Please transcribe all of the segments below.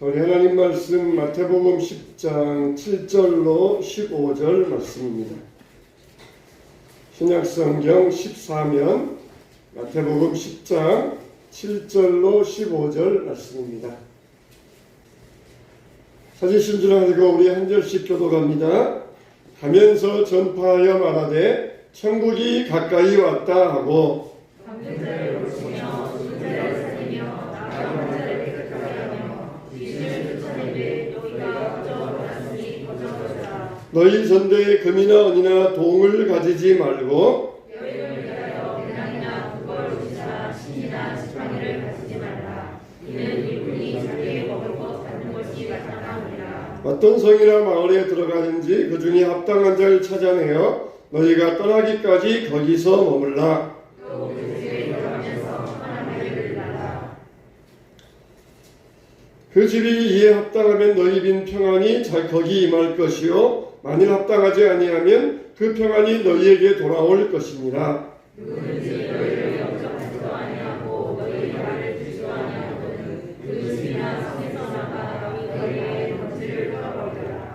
우리 하나님 말씀 마태복음 10장 7절로 15절 말씀입니다. 신약성경 14면 마태복음 10장 7절로 15절 말씀입니다. 찾으신 줄 알고 우리 한 절씩 교독합니다. 가면서 전파하여 말하되 천국이 가까이 왔다 하고 너희 전대에 금이나 은이나 동을 가지지 말고 어떤 성이나 마을에 들어가든지 그 중에 합당한 자를 찾아내어 너희가 떠나기까지 거기서 머물라. 그 집이 이에 합당하면 너희 빈 평안이 거기 임할 것이요 만일 합당하지 아니하면 그 평안이 너희에게 돌아올 것이니라.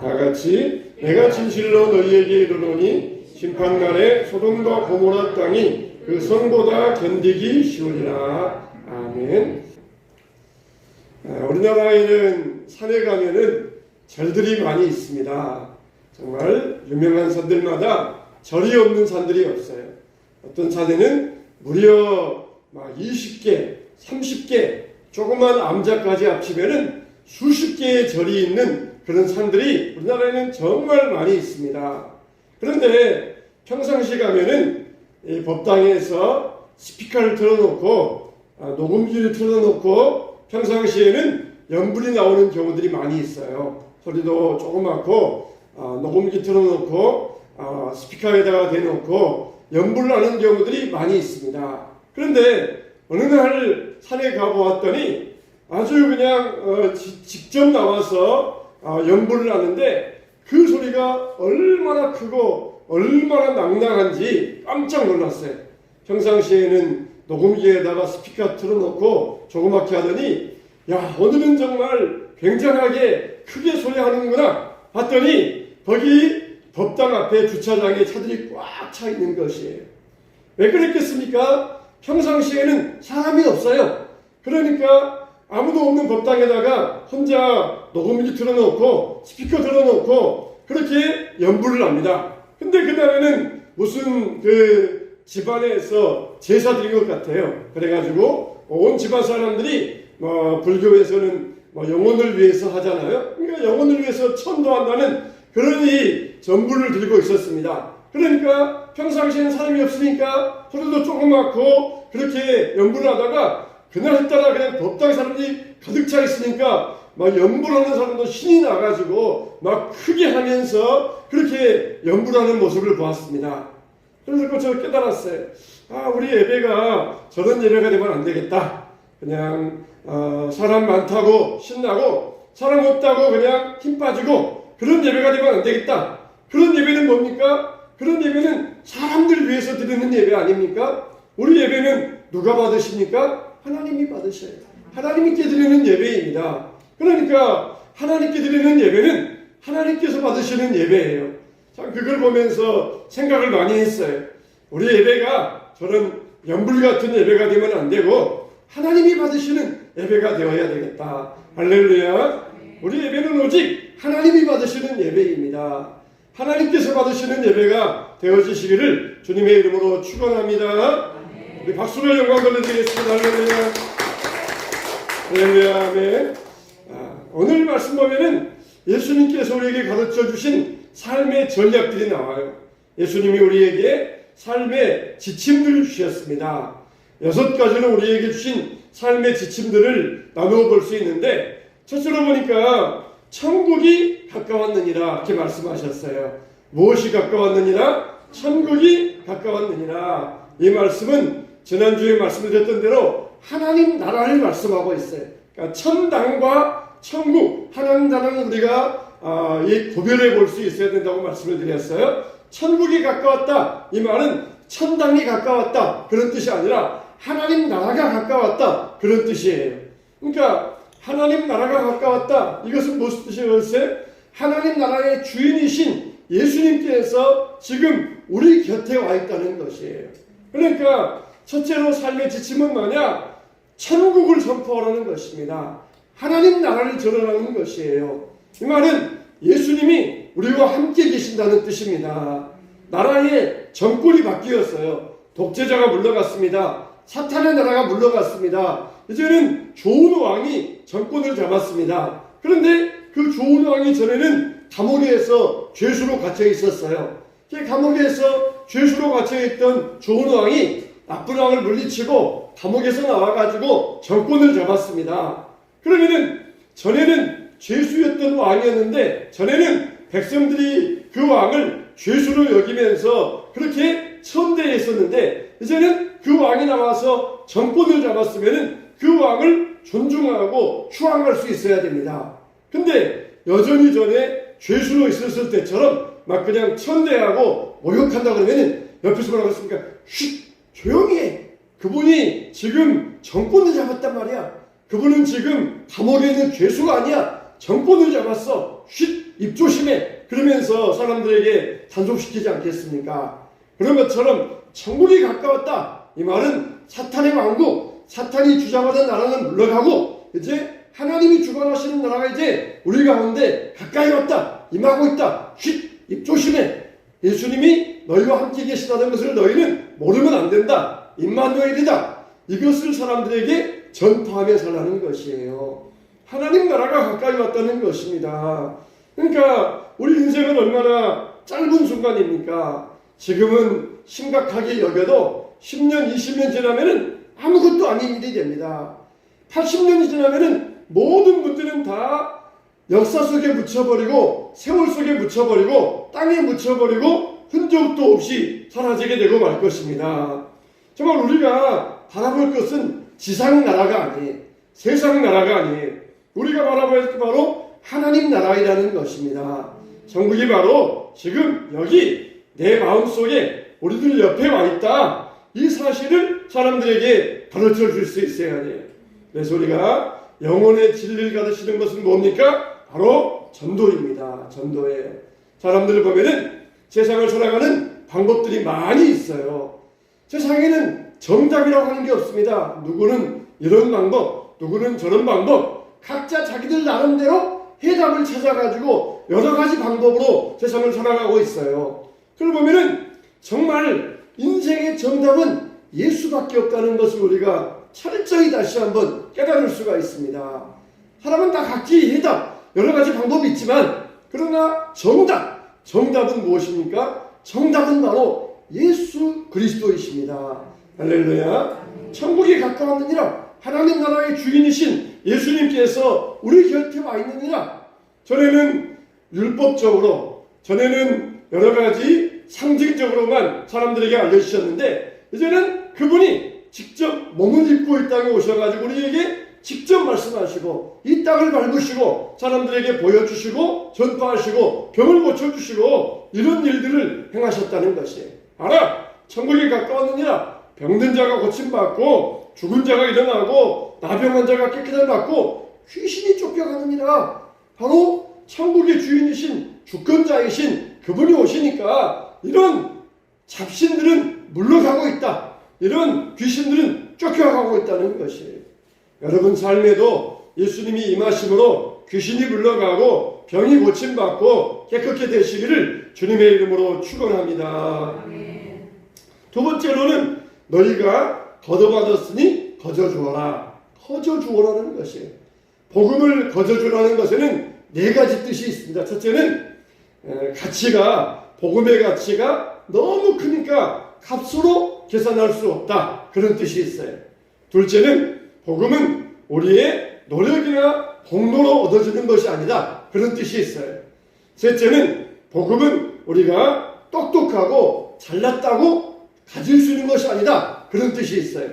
다같이 내가 진실로 너희에게 이르노니 심판날에 소돔과 고모라 땅이 그 성보다 견디기 쉬우리라. 아멘. 우리나라에는 산에 가면은 절들이 많이 있습니다. 정말 유명한 산들마다 절이 없는 산들이 없어요. 어떤 산에는 무려 20개, 30개, 조그만 암자까지 합치면은 수십 개의 절이 있는 그런 산들이 우리나라에는 정말 많이 있습니다. 그런데 평상시 가면은 이 법당에서 스피커를 틀어놓고 녹음기를 틀어놓고 평상시에는 연불이 나오는 경우들이 많이 있어요. 소리도 조그맣고 녹음기 틀어놓고 스피커에다가 대놓고 연불 나는 경우들이 많이 있습니다. 그런데 어느 날 산에 가보았더니 아주 그냥 직접 나와서 연불을 하는데 그 소리가 얼마나 크고 얼마나 낭낭한지 깜짝 놀랐어요. 평상시에는 녹음기에다가 스피커 틀어놓고 조그맣게 하더니 야, 오늘은 정말 굉장하게 크게 소리하는구나 봤더니 거기 법당 앞에 주차장에 차들이 꽉 차 있는 것이에요. 왜 그랬겠습니까? 평상시에는 사람이 없어요. 그러니까 아무도 없는 법당에다가 혼자 녹음기 틀어놓고 스피커 틀어놓고 그렇게 연불을 합니다. 근데 그날에는 무슨 그 집안에서 제사 드린 것 같아요. 그래가지고 온 집안 사람들이 불교에서는 영혼을 위해서 하잖아요. 그러니까 영혼을 위해서 천도한다는 그런 이 전불을 들고 있었습니다. 그러니까 평상시에는 사람이 없으니까 소리도 조그맣고 그렇게 연불을 하다가 그날따라 그냥 법당 사람들이 가득 차 있으니까 막 연불하는 사람도 신이 나가지고 막 크게 하면서 그렇게 연불하는 모습을 보았습니다. 그래서 저 깨달았어요. 우리 예배가 저런 예배가 되면 안 되겠다. 그냥 사람 많다고 신나고 사람 없다고 그냥 힘 빠지고 그런 예배가 되면 안 되겠다. 그런 예배는 뭡니까? 그런 예배는 사람들 위해서 드리는 예배 아닙니까? 우리 예배는 누가 받으십니까? 하나님이 받으셔요. 하나님께 드리는 예배입니다. 그러니까 하나님께 드리는 예배는 하나님께서 받으시는 예배예요. 참 그걸 보면서 생각을 많이 했어요. 우리 예배가 저런 연불 같은 예배가 되면 안 되고 하나님이 받으시는 예배가 되어야 되겠다. 할렐루야. 우리 예배는 오직 하나님이 받으시는 예배입니다. 하나님께서 받으시는 예배가 되어지시기를 주님의 이름으로 축원합니다. 우리 박수로 영광 돌려드리겠습니다. 할렐루야. 할렐루야. 아멘. 오늘 말씀 보면은 예수님께서 우리에게 가르쳐 주신 삶의 전략들이 나와요. 예수님이 우리에게 삶의 지침들을 주셨습니다. 6가지로 우리에게 주신 삶의 지침들을 나누어 볼 수 있는데 첫째로 보니까 천국이 가까웠느니라 이렇게 말씀하셨어요. 무엇이 가까웠느니라? 천국이 가까웠느니라. 이 말씀은 지난주에 말씀드렸던 대로 하나님 나라를 말씀하고 있어요. 그러니까 천당과 천국, 하나님 나라는 우리가 이 구별해 볼 수 있어야 된다고 말씀을 드렸어요. 천국이 가까웠다. 이 말은 천당이 가까웠다. 그런 뜻이 아니라 하나님 나라가 가까웠다. 그런 뜻이에요. 그러니까 하나님 나라가 가까웠다. 이것은 무슨 뜻이에요? 하나님 나라의 주인이신 예수님께서 지금 우리 곁에 와 있다는 것이에요. 그러니까 첫째로 삶의 지침은 뭐냐? 천국을 선포하라는 것입니다. 하나님 나라를 전하라는 것이에요. 이 말은 예수님이 우리와 함께 계신다는 뜻입니다. 나라의 정권이 바뀌었어요. 독재자가 물러갔습니다. 사탄의 나라가 물러갔습니다. 이제는 좋은 왕이 정권을 잡았습니다. 그런데 그 좋은 왕이 전에는 감옥에서 죄수로 갇혀 있었어요. 감옥에서 죄수로 갇혀 있던 좋은 왕이 나쁜 왕을 물리치고 감옥에서 나와가지고 정권을 잡았습니다. 그러면은 전에는 죄수였던 왕이었는데 전에는 백성들이 그 왕을 죄수로 여기면서 그렇게 천대했었는데 이제는 그 왕이 나와서 정권을 잡았으면은 그 왕을 존중하고 추앙할 수 있어야 됩니다. 근데 여전히 전에 죄수로 있었을 때처럼 막 그냥 천대하고 모욕한다 그러면은 옆에서 뭐라고 했습니까? 쉿! 조용히 해! 그분이 지금 정권을 잡았단 말이야. 그분은 지금 감옥에 있는 죄수가 아니야. 정권을 잡았어. 쉿! 입 조심해! 그러면서 사람들에게 단속시키지 않겠습니까? 그런 것처럼 천국이 가까웠다. 이 말은 사탄의 왕국, 사탄이 주장하던 나라는 물러가고 이제 하나님이 주관하시는 나라가 이제 우리 가운데 가까이 왔다. 임하고 있다. 쉿! 입 조심해! 예수님이 너희와 함께 계시다는 것을 너희는 모르면 안 된다. 임마누엘이다. 이것을 사람들에게 전파하며 살라는 것이에요. 하나님 나라가 가까이 왔다는 것입니다. 그러니까 우리 인생은 얼마나 짧은 순간입니까? 지금은 심각하게 여겨도 10년, 20년 지나면은 아무것도 아닌 일이 됩니다. 80년이 지나면은 모든 문제는 다 역사 속에 묻혀버리고 세월 속에 묻혀버리고 땅에 묻혀버리고 흔적도 없이 사라지게 되고 말 것입니다. 정말 우리가 바라볼 것은 지상 나라가 아니에요. 세상 나라가 아니에요. 우리가 바라볼 게 바로 하나님 나라이라는 것입니다. 천국이 바로 지금 여기 내 마음속에 우리들 옆에 와 있다. 이 사실을 사람들에게 가르쳐 줄 수 있어야 돼요. 그래서 우리가 영혼의 진리를 가르치는 것은 뭡니까? 바로 전도입니다. 전도예요. 사람들을 보면은 세상을 살아가는 방법들이 많이 있어요. 세상에는 정답이라고 하는 게 없습니다. 누구는 이런 방법, 누구는 저런 방법, 각자 자기들 나름대로 해답을 찾아가지고 여러 가지 방법으로 세상을 살아가고 있어요. 그걸 보면은 정말 인생의 정답은 예수밖에 없다는 것을 우리가 철저히 다시 한번 깨달을 수가 있습니다. 사람은 다 각기 해답, 여러 가지 방법이 있지만 그러나 정답은 무엇입니까? 정답은 바로 예수 그리스도이십니다. 할렐루야. 천국이 가까웠느니라. 하나님 나라의 주인이신 예수님께서 우리 곁에 와 있느니라. 전에는 율법적으로, 전에는 여러 가지 상징적으로만 사람들에게 알려주셨는데 이제는 그분이 직접 몸을 입고 이 땅에 오셔가지고 우리에게 직접 말씀하시고 이 땅을 밟으시고 사람들에게 보여주시고 전파하시고 병을 고쳐주시고 이런 일들을 행하셨다는 것이에요. 알아! 천국이 가까웠느니라. 병든 자가 고침받고 죽은 자가 일어나고 나병한 자가 깨끗함을 받고 귀신이 쫓겨가느니라. 바로 천국의 주인이신 주권자이신 그분이 오시니까 이런 잡신들은 물러가고 있다. 이런 귀신들은 쫓겨가고 있다는 것이에요. 여러분 삶에도 예수님이 임하심으로 귀신이 물러가고 병이 고침받고 깨끗게 되시기를 주님의 이름으로 축원합니다. 두 번째로는 너희가 거둬받았으니 거저주어라. 거저주어라는 것이에요. 복음을 거저주라는 것에는 네 가지 뜻이 있습니다. 첫째는 가치가, 복음의 가치가 너무 크니까 값으로 계산할 수 없다. 그런 뜻이 있어요. 둘째는 복음은 우리의 노력이나 공로로 얻어지는 것이 아니다. 그런 뜻이 있어요. 셋째는 복음은 우리가 똑똑하고 잘났다고 가질 수 있는 것이 아니다. 그런 뜻이 있어요.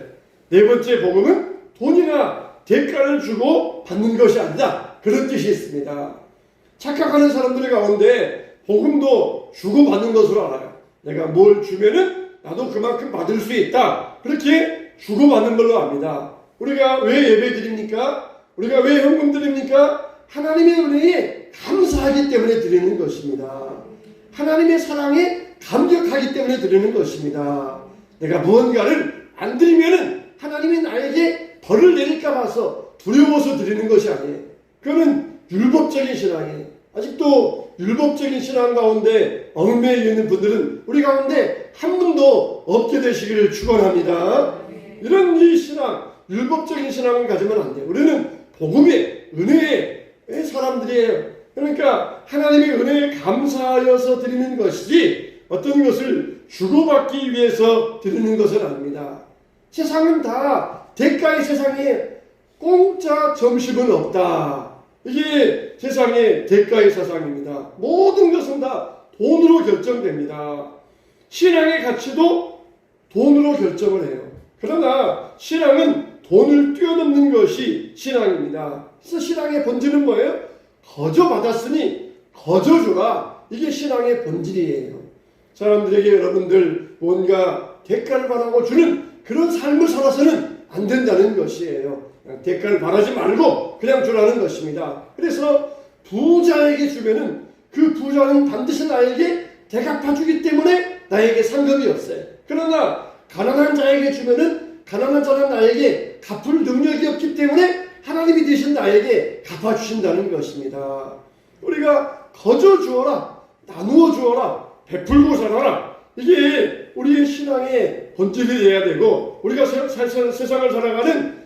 네 번째 복음은 돈이나 대가를 주고 받는 것이 아니다. 그런 뜻이 있습니다. 착각하는 사람들 가운데 복음도 주고 받는 것으로 알아요. 내가 뭘 주면은 나도 그만큼 받을 수 있다. 그렇게 주고 받는 걸로 압니다. 우리가 왜 예배 드립니까? 우리가 왜 헌금 드립니까? 하나님의 은혜에 감사하기 때문에 드리는 것입니다. 하나님의 사랑에 감격하기 때문에 드리는 것입니다. 내가 무언가를 안 드리면은 하나님이 나에게 벌을 내릴까 봐서 두려워서 드리는 것이 아니에요. 그거는 율법적인 신앙이에요. 아직도 율법적인 신앙 가운데 얽매여 있는 분들은 우리 가운데 한 분도 없게 되시기를 축원합니다. 이런 이 신앙, 율법적인 신앙을 가지면 안 돼요. 우리는 복음의 은혜의 사람들이에요. 그러니까 하나님의 은혜에 감사하여서 드리는 것이지 어떤 것을 주고받기 위해서 드리는 것은 아닙니다. 세상은 다 대가의 세상에 공짜 점심은 없다. 이게 세상의 대가의 세상입니다. 모든 것은 다 돈으로 결정됩니다. 신앙의 가치도 돈으로 결정을 해요. 그러나 신앙은 돈을 뛰어넘는 것이 신앙입니다. 그래서 신앙의 본질은 뭐예요? 거저 받았으니 거저 주라. 이게 신앙의 본질이에요. 사람들에게 여러분들 뭔가 대가를 바라고 주는 그런 삶을 살아서는 안 된다는 것이에요. 대가를 바라지 말고 그냥 주라는 것입니다. 그래서 부자에게 주면은 그 부자는 반드시 나에게 대갚아주기 때문에 나에게 상급이 없어요. 그러나 가난한 자에게 주면은 가난한 자는 나에게 갚을 능력이 없기 때문에 하나님이 대신 나에게 갚아주신다는 것입니다. 우리가 거저 주어라, 나누어 주어라, 베풀고 살아라. 이게 우리의 신앙의 본질이 되어야 되고 우리가 세상을 살아가는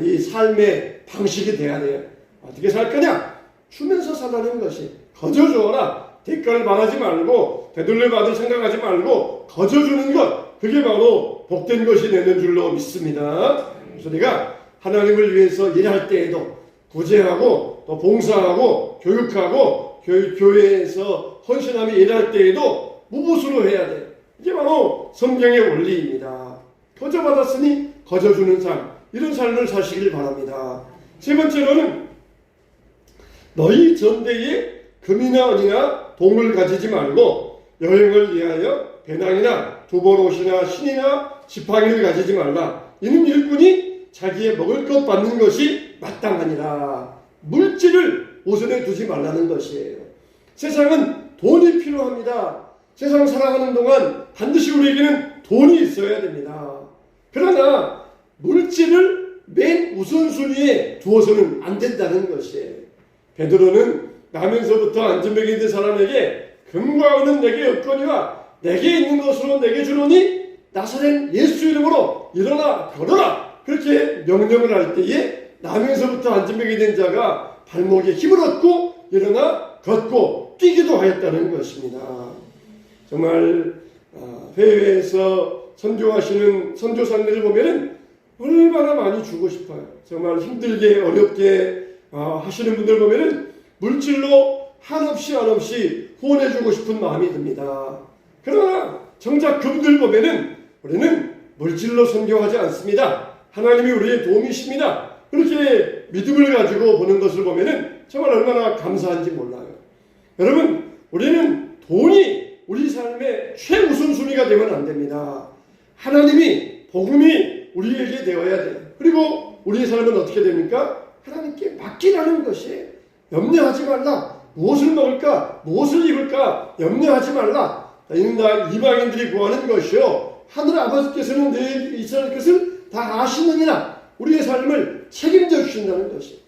이 삶의 방식이 돼야 돼요. 어떻게 살 거냐? 주면서 살라는 것이. 거저 주어라. 대가를 바라지 말고 되돌려 받을 생각하지 말고 거저 주는 것. 그게 바로 복된 것이 되는 줄로 믿습니다. 그래서 우리가 하나님을 위해서 일할 때에도 구제하고 또 봉사하고 교육하고 교회에서 헌신하며 일할 때에도 무보수로 해야 돼요. 이게 바로 성경의 원리입니다. 거저 받았으니 거저 주는 삶, 이런 삶을 사시길 바랍니다. 세 번째로는 너희 전대에 금이나 은이나 동을 가지지 말고 여행을 위하여 배낭이나 두보롯이나 신이나 지팡이를 가지지 말라. 이는 일꾼이 자기의 먹을 것 받는 것이 마땅하니라. 물질을 우선에 두지 말라는 것이에요. 세상은 돈이 필요합니다. 세상 살아가는 동안 반드시 우리에게는 돈이 있어야 됩니다. 그러나 물질을 맨 우선순위에 두어서는 안 된다는 것이에요. 베드로는 나면서부터 안전병이 된 사람에게 금과 은은 내게 없거니와 내게 있는 것으로 내게 주노니 나사렛 예수 이름으로 일어나 걸어라. 그렇게 명령을 할 때에 나면서부터 안전병이 된 자가 발목에 힘을 얻고 일어나 걷고 뛰기도 하였다는 것입니다. 정말 해외에서 선교하시는 선교사님들을 보면은 얼마나 많이 주고 싶어요. 정말 힘들게 어렵게 하시는 분들 보면은 물질로 한없이 후원해주고 싶은 마음이 듭니다. 그러나 정작 그분들 보면은 우리는 물질로 선교하지 않습니다. 하나님이 우리의 도움이십니다. 그렇게 믿음을 가지고 보는 것을 보면은 정말 얼마나 감사한지 몰라요. 여러분, 우리는 돈이 우리 삶의 최우선순위가 되면 안 됩니다. 하나님이, 복음이 우리에게 되어야 돼요. 그리고 우리의 삶은 어떻게 됩니까? 하나님께 맡기라는 것이. 염려하지 말라. 무엇을 먹을까? 무엇을 입을까? 염려하지 말라. 이는 다 이방인들이 구하는 것이요. 하늘 아버지께서는 너희에게 있을 것을 다 아시느니라. 우리의 삶을 책임져 주신다는 것이.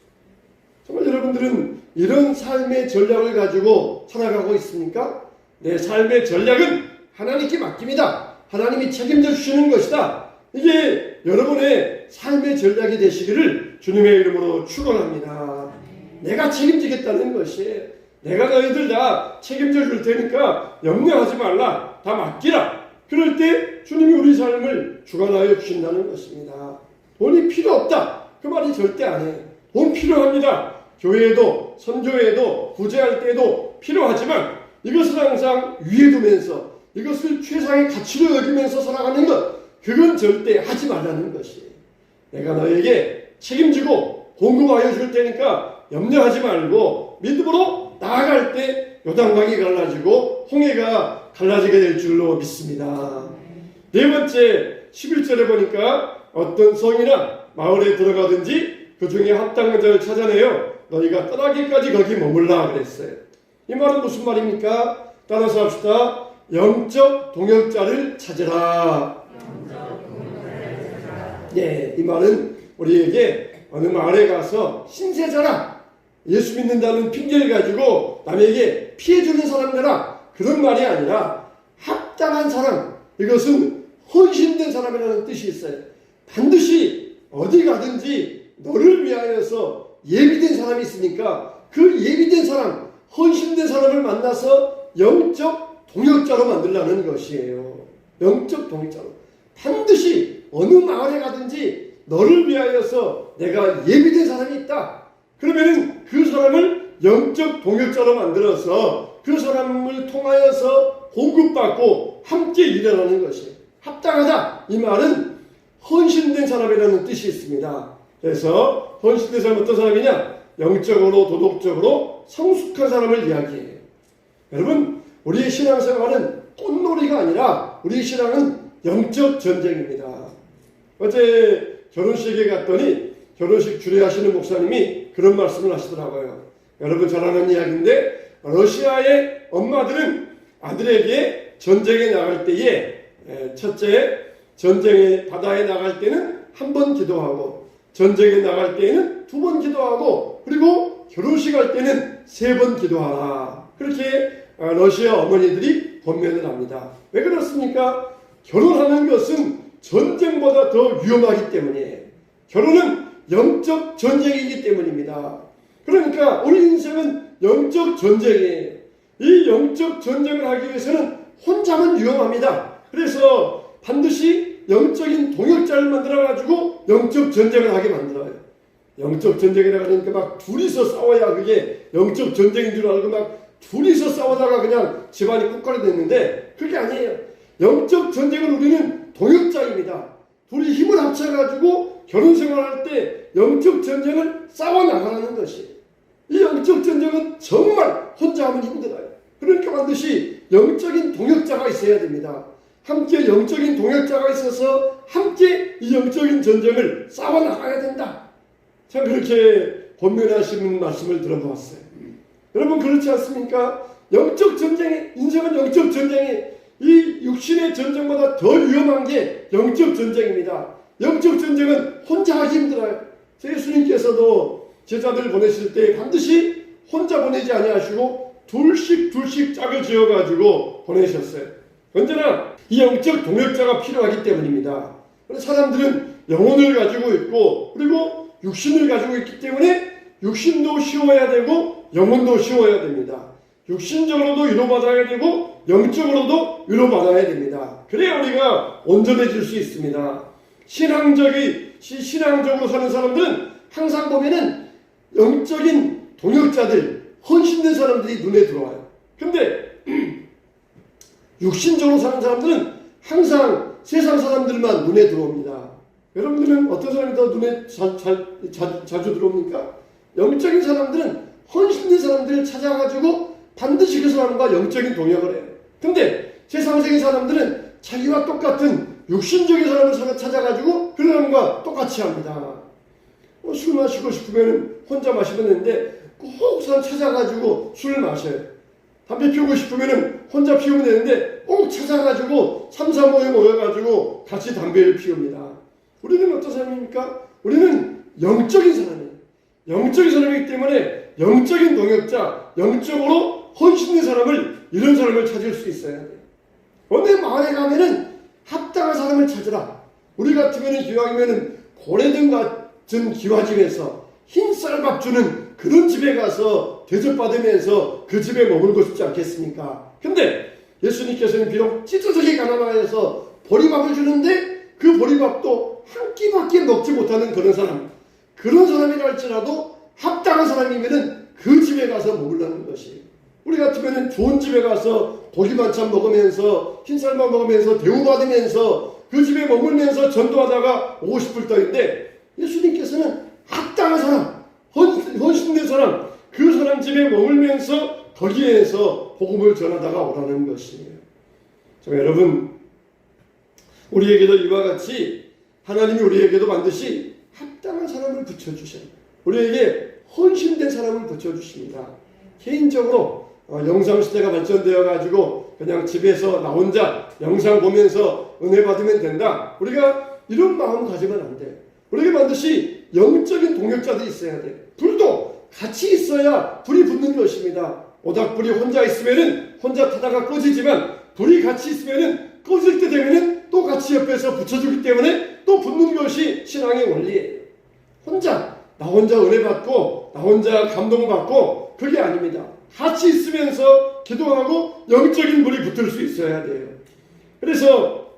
정말 여러분들은 이런 삶의 전략을 가지고 살아가고 있습니까? 내 삶의 전략은 하나님께 맡깁니다. 하나님이 책임져 주시는 것이다. 이게 여러분의 삶의 전략이 되시기를 주님의 이름으로 축원합니다. 내가 책임지겠다는 것이, 내가 너희들 다 책임져 줄 테니까 염려하지 말라. 다 맡기라. 그럴 때 주님이 우리 삶을 주관하여 주신다는 것입니다. 돈이 필요 없다. 그 말이 절대 아니에요. 돈 필요합니다. 교회에도 선교에도 구제할 때도 필요하지만 이것을 항상 위에 두면서 이것을 최상의 가치로 여기면서 살아가는 것, 그건 절대 하지 말라는 것이에요. 내가 너에게 책임지고 공급하여 줄 테니까 염려하지 말고 믿음으로 나아갈 때 요단강이 갈라지고 홍해가 갈라지게 될 줄로 믿습니다. 네 번째 11절에 보니까 어떤 성이나 마을에 들어가든지 그 중에 합당한 자를 찾아내요 너희가 떠나기까지 거기 머물라 그랬어요. 이 말은 무슨 말입니까? 따라서 합시다. 영적 동역자를 찾으라. 네, 이 말은 우리에게 어느 마을에 가서 신세자라, 예수 믿는다는 핑계를 가지고 남에게 피해주는 사람 되라, 그런 말이 아니라 합당한 사람, 이것은 헌신된 사람이라는 뜻이 있어요. 반드시 어디 가든지 너를 위하여서 예비된 사람이 있으니까 그 예비된 사람, 헌신된 사람을 만나서 영적 동역자로 만들라는 것이에요. 영적 동역자로. 반드시 어느 마을에 가든지 너를 위하여서 내가 예비된 사람이 있다. 그러면은 그 사람을 영적 동역자로 만들어서 그 사람을 통하여서 보급받고 함께 일어나는 것이에요. 합당하다. 이 말은 헌신된 사람이라는 뜻이 있습니다. 그래서 헌신된 사람은 어떤 사람이냐? 영적으로 도덕적으로 성숙한 사람을 이야기해요. 여러분, 우리의 신앙생활은 꽃놀이가 아니라 우리의 신앙은 영적 전쟁입니다. 어제 결혼식에 갔더니 결혼식 주례하시는 목사님이 그런 말씀을 하시더라고요. 여러분 잘 아는 이야기인데, 러시아의 엄마들은 아들에게 전쟁에 나갈 때에 첫째, 전쟁에 바다에 나갈 때는 한 번 기도하고, 전쟁에 나갈 때에는 2번 기도하고, 그리고 결혼식 할 때는 3번 기도하라. 그렇게 러시아 어머니들이 권면을 합니다. 왜 그렇습니까? 결혼하는 것은 전쟁보다 더 위험하기 때문이에요. 결혼은 영적 전쟁이기 때문입니다. 그러니까 우리 인생은 영적 전쟁이에요. 이 영적 전쟁을 하기 위해서는 혼자만 위험합니다. 그래서 반드시 영적인 동역자를 만들어가지고 영적 전쟁을 하게 만들어요. 영적 전쟁에 나가니까 막 둘이서 싸워야 그게 영적 전쟁인 줄 알고 막 둘이서 싸우다가 그냥 집안이 꿀거리 됐는데 그게 아니에요. 영적 전쟁은 우리는 동역자입니다. 둘이 힘을 합쳐가지고 결혼생활할 때 영적 전쟁을 싸워나가는 것이에요. 이 영적 전쟁은 정말 혼자 하면 힘들어요. 그러니까 반드시 영적인 동역자가 있어야 됩니다. 함께 영적인 동역자가 있어서 함께 이 영적인 전쟁을 싸워나가야 된다. 참 그렇게 권면하시는 말씀을 들어보았어요. 여러분 그렇지 않습니까? 영적 전쟁에, 인생은 영적 전쟁에, 이 육신의 전쟁보다 더 위험한 게 영적 전쟁입니다. 영적 전쟁은 혼자 하기 힘들어요. 예수님께서도 제자들을 보내실 때 반드시 혼자 보내지 아니하시고 둘씩 짝을 지어가지고 보내셨어요. 언제나 이 영적 동역자가 필요하기 때문입니다. 사람들은 영혼을 가지고 있고 그리고 육신을 가지고 있기 때문에 육신도 쉬워야 되고 영혼도 쉬워야 됩니다. 육신적으로도 위로받아야 되고 영적으로도 위로받아야 됩니다. 그래야 우리가 온전해질 수 있습니다. 신앙적으로 사는 사람들은 항상 보면은 영적인 동역자들, 헌신된 사람들이 눈에 들어와요. 근데 육신적으로 사는 사람들은 항상 세상 사람들만 눈에 들어옵니다. 여러분들은 어떤 사람이 더 눈에 자주 들어옵니까? 영적인 사람들은 헌신된 사람들을 찾아가지고 반드시 그 사람과 영적인 동역을 해요. 근데 세상적인 사람들은 자기와 똑같은 육신적인 사람을 찾아가지고 그 사람과 똑같이 합니다. 술 마시고 싶으면 혼자 마시면 되는데 꼭 사람 찾아가지고 술을 마셔요. 담배 피우고 싶으면 혼자 피우면 되는데 꼭 찾아가지고 3, 4 모여가지고 같이 담배를 피웁니다. 우리는 어떤 사람입니까? 우리는 영적인 사람이에요. 영적인 사람이기 때문에 영적인 동역자, 영적으로 헌신된 사람을, 이런 사람을 찾을 수 있어야 돼요. 어느 마을에 가면은 합당한 사람을 찾으라. 우리 같으면은 기왕이면은 고래등 같은 기와집에서 흰 쌀밥 주는 그런 집에 가서 대접받으면서 그 집에 머물고 싶지 않겠습니까? 근데 예수님께서는 비록 찢어지게 가난하여서 보리밥을 주는데 그 보리밥도 한 끼밖에 먹지 못하는 그런 사람이라 할지라도 합당한 사람이면은 그 집에 가서 먹으려는 것이. 우리 같으면은 좋은 집에 가서 고기 반찬 먹으면서 흰쌀밥 먹으면서 대우받으면서 그 집에 머물면서 전도하다가 오고 싶을 터인데, 예수님께서는 합당한 사람, 헌신된 사람, 그 사람 집에 머물면서 거기에서 복음을 전하다가 오라는 것이에요. 여러분, 우리에게도 이와 같이 하나님이 우리에게도 반드시 합당한 사람을 붙여주셔요. 우리에게 헌신된 사람을 붙여주십니다. 개인적으로 영상 시대가 발전되어 가지고 그냥 집에서 나 혼자 영상 보면서 은혜 받으면 된다. 우리가 이런 마음 가지면 안 돼. 우리에게 반드시 영적인 동역자들이 있어야 돼. 불도 같이 있어야 불이 붙는 것입니다. 모닥불이 혼자 있으면은 혼자 타다가 꺼지지만 불이 같이 있으면은 꺼질 때 되면은 또 같이 옆에서 붙여주기 때문에 또 붙는 것이 신앙의 원리예요. 나 혼자 은혜 받고 나 혼자 감동받고 그게 아닙니다. 같이 있으면서 기도하고 영적인 불이 붙을 수 있어야 돼요. 그래서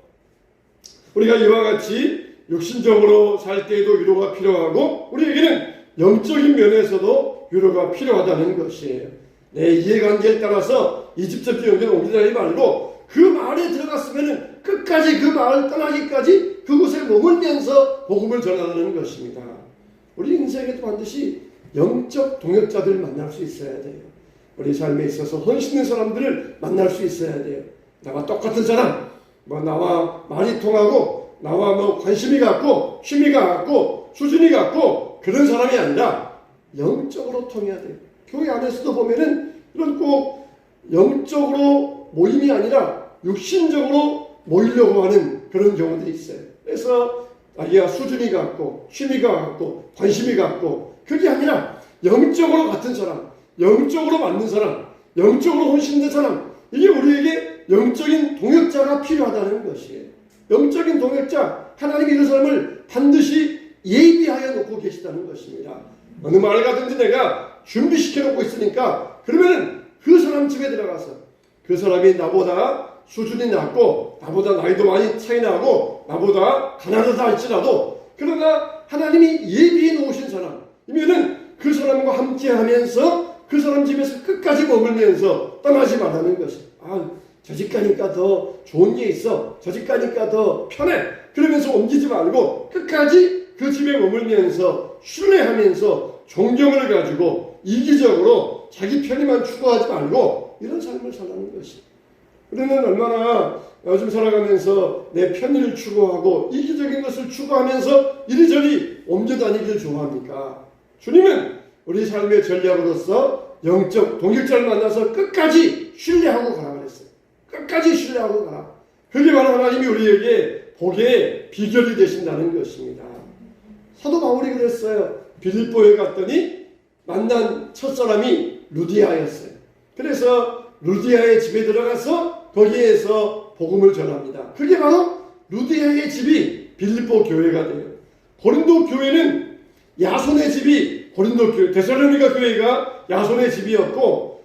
우리가 이와 같이 육신적으로 살 때에도 위로가 필요하고 우리에게는 영적인 면에서도 위로가 필요하다는 것이에요. 내 이해관계에 따라서 이집트부터 여기로 옮기지 말고 그 마을에 들어갔으면 끝까지 그 마을 떠나기까지 그곳에 머물면서 복음을 전하는 것입니다. 우리 인생에도 반드시 영적 동역자들을 만날 수 있어야 돼요. 우리 삶에 있어서 헌신된 사람들을 만날 수 있어야 돼요. 나와 똑같은 사람, 나와 말이 통하고 나와 관심이 같고 취미가 같고 수준이 같고 그런 사람이 아니라 영적으로 통해야 돼요. 교회 안에서도 보면은 이런 꼭 영적으로 모임이 아니라 육신적으로 모이려고 하는 그런 경우들이 있어요. 그래서 자기가 수준이 같고 취미가 같고 관심이 같고 그게 아니라 영적으로 같은 사람, 영적으로 맞는 사람, 영적으로 헌신된 사람, 이게 우리에게 영적인 동역자가 필요하다는 것이에요. 영적인 동역자, 하나님이 이런 사람을 반드시 예비하여 놓고 계시다는 것입니다. 어느 마을 가든지 내가 준비시켜 놓고 있으니까 그러면 그 사람 집에 들어가서 그 사람이 나보다 수준이 낮고 나보다 나이도 많이 차이 나고 나보다 가난하다 할지라도 그러나 하나님이 예비해 놓으신 사람이면은 그 사람과 함께 하면서 그 사람 집에서 끝까지 머물면서 떠나지 말라는 것이. 저 집 가니까 더 좋은 게 있어. 저 집 가니까 더 편해. 그러면서 옮기지 말고 끝까지 그 집에 머물면서 신뢰하면서 존경을 가지고 이기적으로 자기 편의만 추구하지 말고 이런 삶을 살라는 것이. 우리는 얼마나 요즘 살아가면서 내 편의를 추구하고 이기적인 것을 추구하면서 이리저리 옮겨 다니기를 좋아합니까? 주님은 우리 삶의 전략으로서 영적 동역자를 만나서 끝까지 신뢰하고 가라 그랬어요. 끝까지 신뢰하고 가라. 그게 바로 하나님이 우리에게 복의 비결이 되신다는 것입니다. 사도 바울이 그랬어요. 빌립보에 갔더니 만난 첫사람이 루디아였어요. 그래서 루디아의 집에 들어가서 거기에서 복음을 전합니다. 그게 바로 루디아의 집이 빌립보 교회가 돼요. 고린도 교회는 야손의 집이 고린도 교회, 데살로니가 교회가 야손의 집이었고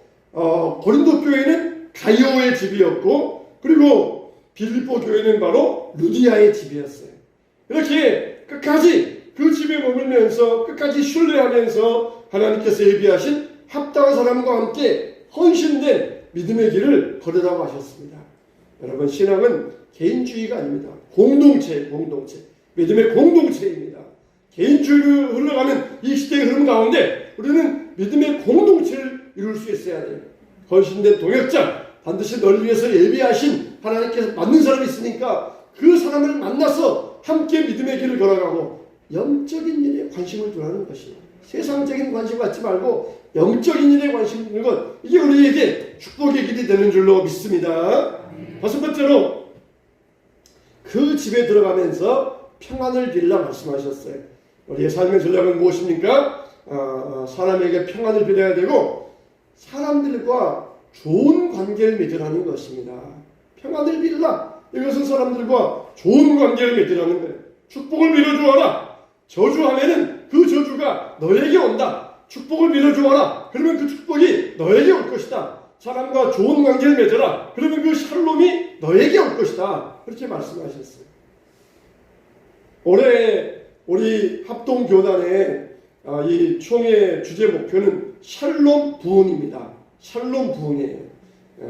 고린도 교회는 가이오의 집이었고 그리고 빌립보 교회는 바로 루디아의 집이었어요. 이렇게 끝까지 그 집에 머물면서 끝까지 신뢰하면서 하나님께서 예비하신 합당한 사람과 함께 헌신된 믿음의 길을 걸으라고 하셨습니다. 여러분, 신앙은 개인주의가 아닙니다. 공동체. 믿음의 공동체입니다. 개인주의로 흘러가는 이 시대의 흐름 가운데 우리는 믿음의 공동체를 이룰 수 있어야 돼요. 헌신된 동역자, 반드시 너를 위해서 예비하신 하나님께서 맞는 사람이 있으니까 그 사람을 만나서 함께 믿음의 길을 걸어가고 영적인 일에 관심을 두라는 것입니다. 세상적인 관심 갖지 말고 영적인 일에 관심 있는 것, 이게 우리에게 축복의 길이 되는 줄로 믿습니다. 다섯 번째로 그 집에 들어가면서 평안을 빌라 말씀하셨어요. 우리의 삶의 전략은 무엇입니까? 사람에게 평안을 빌어야 되고 사람들과 좋은 관계를 맺으라는 것입니다. 평안을 빌라. 이것은 사람들과 좋은 관계를 맺으라는 거예요. 축복을 빌어주어라. 저주하면은 그 저주가 너에게 온다. 축복을 빌어주어라. 그러면 그 축복이 너에게 올 것이다. 사람과 좋은 관계를 맺어라. 그러면 그 샬롬이 너에게 올 것이다. 그렇게 말씀하셨어요. 올해 우리 합동교단의 이 총회 주제 목표는 샬롬 부흥입니다. 샬롬 부흥이에요.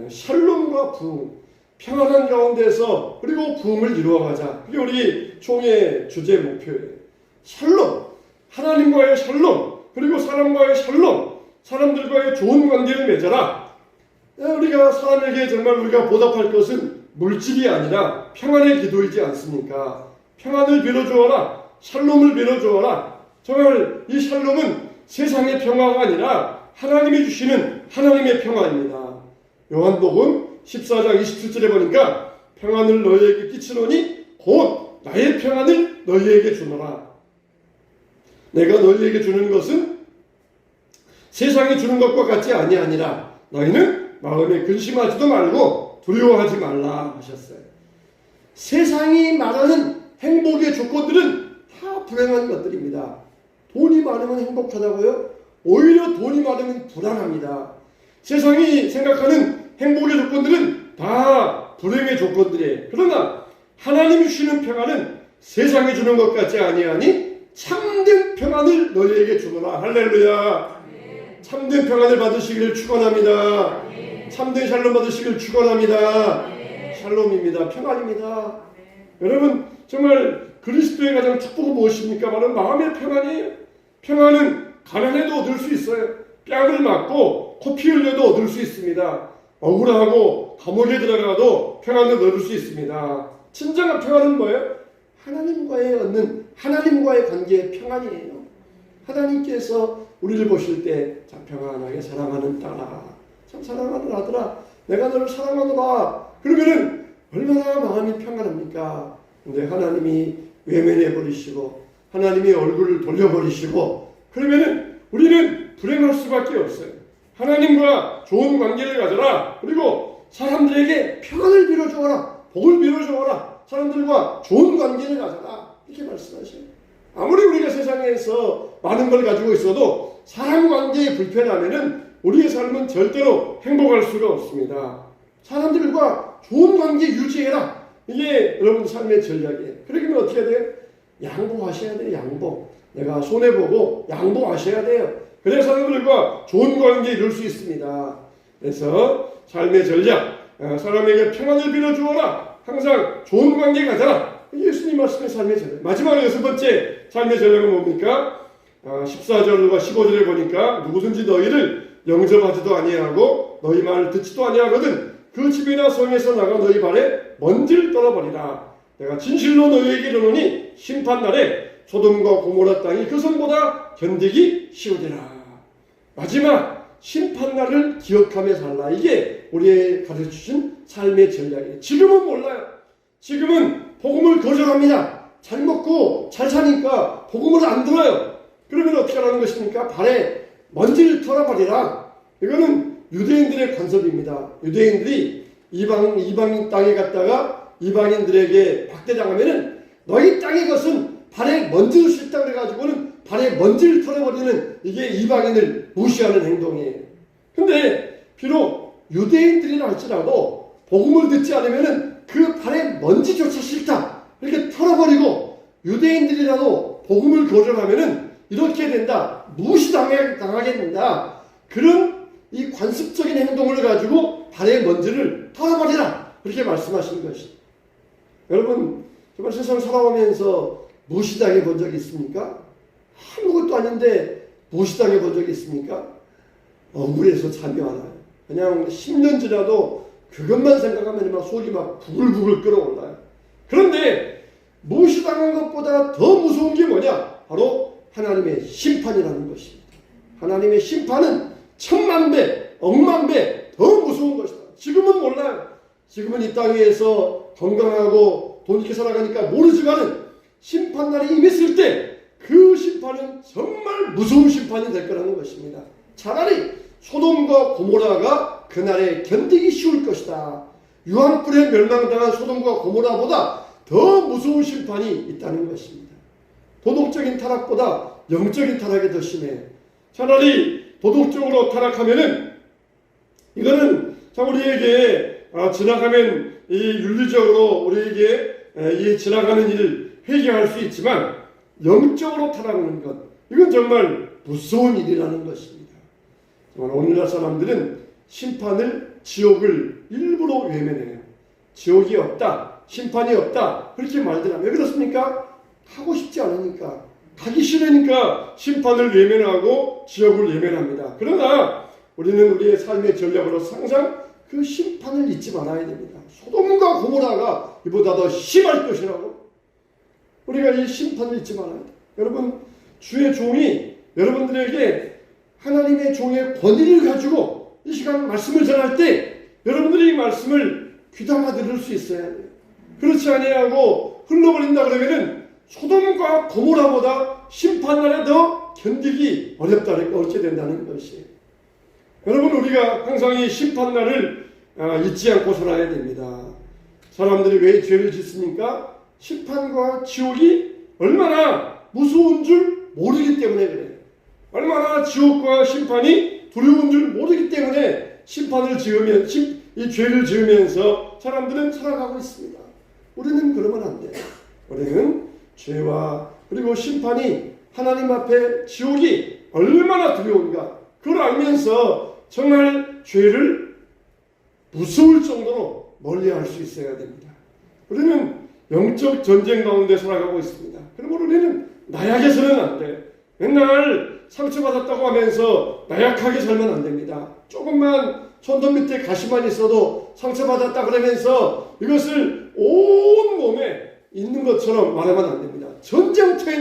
샬롬과 부흥, 평안한 가운데서 그리고 부흥을 이루어가자. 그게 우리 총회 주제 목표예요. 샬롬, 하나님과의 샬롬, 그리고 사람과의 샬롬, 사람들과의 좋은 관계를 맺어라. 우리가 사람에게 정말 우리가 보답할 것은 물질이 아니라 평안의 기도이지 않습니까? 평안을 빌어주어라. 샬롬을 빌어주어라. 정말 이 샬롬은 세상의 평화가 아니라 하나님이 주시는 하나님의 평화입니다. 요한복음 14장 27절에 보니까 평안을 너희에게 끼치노니 곧 나의 평안을 너희에게 주노라. 내가 너희에게 주는 것은 세상이 주는 것과 같지 아니하니라. 너희는 마음에 근심하지도 말고 두려워하지 말라 하셨어요. 세상이 말하는 행복의 조건들은 다 불행한 것들입니다. 돈이 많으면 행복하다고요? 오히려 돈이 많으면 불안합니다. 세상이 생각하는 행복의 조건들은 다 불행의 조건들이에요. 그러나 하나님이 주시는 평안은 세상이 주는 것 같지 아니하니 참된 평안을 너희에게 주노라. 할렐루야. 참된 평안을 받으시기를 축원합니다. 참된 샬롬 받으시기를 축원합니다. 샬롬입니다. 평안입니다. 여러분 정말 그리스도의 가장 축복은 무엇입니까? 바로 마음의 평안이에요. 평안은 가난해도 얻을 수 있어요. 뺨을 맞고 코피 흘려도 얻을 수 있습니다. 억울하고 감옥에 들어가도 평안을 얻을 수 있습니다. 진정한 평안은 뭐예요? 하나님과의 얻는 하나님과의 관계의 평안이에요. 하나님께서 우리를 보실 때 참 평안하게 사랑하는 딸아, 참 사랑하는 아들아, 내가 너를 사랑하노라. 그러면은 얼마나 마음이 평안합니까? 근데 하나님이 외면해 버리시고 하나님이 얼굴을 돌려버리시고 그러면은 우리는 불행할 수밖에 없어요. 하나님과 좋은 관계를 가져라. 그리고 사람들에게 평안을 빌어주어라. 복을 빌어주어라. 사람들과 좋은 관계를 가져라. 이렇게 말씀하셔요. 아무리 우리가 세상에서 많은 걸 가지고 있어도 사람 관계에 불편하면은 우리의 삶은 절대로 행복할 수가 없습니다. 사람들과 좋은 관계 유지해라. 이게 여러분 삶의 전략이에요. 그러면 어떻게 해야 돼요? 양보하셔야 돼요. 양보. 내가 손해보고 양보하셔야 돼요. 그래야 사람들과 좋은 관계 이룰 수 있습니다. 그래서 삶의 전략, 사람에게 평안을 빌어주어라. 항상 좋은 관계 가져라. 예수님 말씀의 삶의 전략. 마지막으로 여섯 번째 삶의 전략은 뭡니까? 14절과 15절에 보니까 누구든지 너희를 영접하지도 아니하고 너희 말을 듣지도 아니하거든 그 집이나 성에서 나가 너희 발에 먼지를 떨어버리라. 내가 진실로 너희에게 이르노니 심판날에 소돔과 고모라 땅이 그 성보다 견디기 쉬우리라. 마지막 심판날을 기억하며 살라. 이게 우리의 가르쳐주신 삶의 전략이에요. 지금은 몰라요. 지금은 복음을 거절합니다. 잘 먹고 잘 사니까 복음을 안 들어요. 그러면 어떻게 하라는 것입니까? 발에 먼지를 털어버리라. 이거는 유대인들의 관습입니다. 유대인들이 이방인 땅에 갔다가 이방인들에게 박대당하면은 너희 땅의 것은 발에 먼지를 싣다 그래가지고는 발에 먼지를 털어버리는 이게 이방인을 무시하는 행동이에요. 근데 비록 유대인들이라 할지라도 복음을 듣지 않으면은 그 발에 먼지조차 싫다 이렇게 털어버리고 유대인들이라도 복음을 거절하면은 이렇게 된다. 무시당하게 된다. 그런 이 관습적인 행동을 가지고 발의 먼지를 털어버리라. 그렇게 말씀하시는 것입니다. 여러분 정말 세상 살아오면서 무시당해 본 적이 있습니까? 아무것도 아닌데 무시당해 본 적이 있습니까? 억울해서 잠이 안 와요. 그냥 10년 지나도 그것만 생각하면 막 속이 막 부글부글 끓어올라요. 그런데 무시당한 것보다 더 무서운 게 뭐냐? 바로 하나님의 심판이라는 것입니다. 하나님의 심판은 1000만 배, 억만 배 더 무서운 것이다. 지금은 몰라요. 지금은 이 땅에서 건강하고 돈 있게 살아가니까 모르지만은 심판날이 임했을 때 그 심판은 정말 무서운 심판이 될 거라는 것입니다. 차라리 소돔과 고모라가 그날에 견디기 쉬울 것이다. 유황불에 멸망당한 소돔과 고모라보다 더 무서운 심판이 있다는 것입니다. 도덕적인 타락보다 영적인 타락이 더 심해요. 차라리 도덕적으로 타락하면은 이거는 참 우리에게 지나가면 이 윤리적으로 우리에게 이 지나가는 일을 회개할 수 있지만 영적으로 타락하는 것 이건 정말 무서운 일이라는 것입니다. 정말 오늘날 사람들은 심판을 지옥을 일부러 외면해요. 지옥이 없다, 심판이 없다 그렇게 말들 하면 왜 그렇습니까? 하고 싶지 않으니까 가기 싫으니까 심판을 외면하고 지옥을 외면합니다. 그러나 우리는 우리의 삶의 전략으로 항상 그 심판을 잊지 말아야 됩니다. 소돔과 고모라가 이보다 더 심할 것이라고. 우리가 이 심판을 잊지 말아야 돼요. 여러분, 주의 종이 여러분들에게 하나님의 종의 권위를 가지고 이 시간 말씀을 전할 때 여러분들이 이 말씀을 귀담아 들을 수 있어야 돼요. 그렇지 아니하고 흘러버린다 그러면은 소돔과 고모라보다 심판날에 더 견디기 어렵다는 어찌 된다는 것이에요. 여러분, 우리가 항상 이 심판날을 잊지 않고 살아야 됩니다. 사람들이 왜 죄를 짓습니까? 심판과 지옥이 얼마나 무서운 줄 모르기 때문에 그래요. 얼마나 지옥과 심판이 두려운 줄 모르기 때문에 심판을 지으면 이 죄를 지으면서 사람들은 살아가고 있습니다. 우리는 그러면 안 돼요. 우리는 죄와 그리고 심판이 하나님 앞에 지옥이 얼마나 두려운가 그걸 알면서 정말 죄를 무서울 정도로 멀리할 수 있어야 됩니다. 우리는 영적 전쟁 가운데 살아가고 있습니다. 그러므로 우리는 나약해서는 안 돼. 맨날 상처받았다고 하면서 나약하게 살면 안 됩니다. 조금만 손톱 밑에 가시만 있어도 상처받았다 그러면서 이것을 온 몸에 있는 것처럼 말하면 안 됩니다. 전쟁터에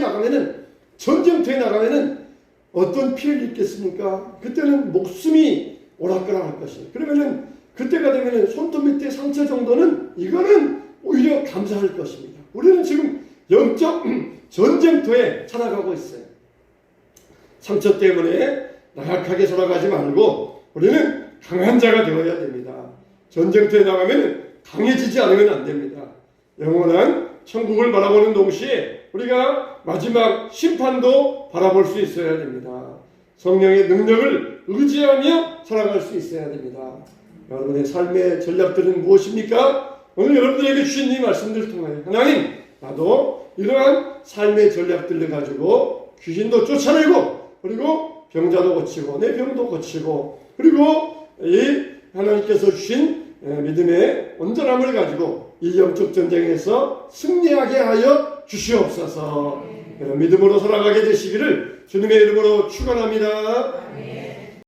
나가면은 어떤 피해를 입겠습니까? 그때는 목숨이 오락가락할 것이에요. 그러면은 그때가 되면은 손톱 밑에 상처 정도는 이거는 오히려 감사할 것입니다. 우리는 지금 영적 전쟁터에 살아가고 있어요. 상처 때문에 나약하게 살아가지 말고 우리는 강한 자가 되어야 됩니다. 전쟁터에 나가면 강해지지 않으면 안 됩니다. 영원한 천국을 바라보는 동시에 우리가 마지막 심판도 바라볼 수 있어야 됩니다. 성령의 능력을 의지하며 살아갈 수 있어야 됩니다. 여러분의 삶의 전략들은 무엇입니까? 오늘 여러분들에게 주신 이 말씀들을 통하여 하나님, 나도 이러한 삶의 전략들을 가지고 귀신도 쫓아내고 그리고 병자도 고치고 내 병도 고치고 그리고 이 하나님께서 주신 믿음의 온전함을 가지고 이 영적 전쟁에서 승리하게 하여 주시옵소서. 믿음으로 살아가게 되시기를 주님의 이름으로 축원합니다.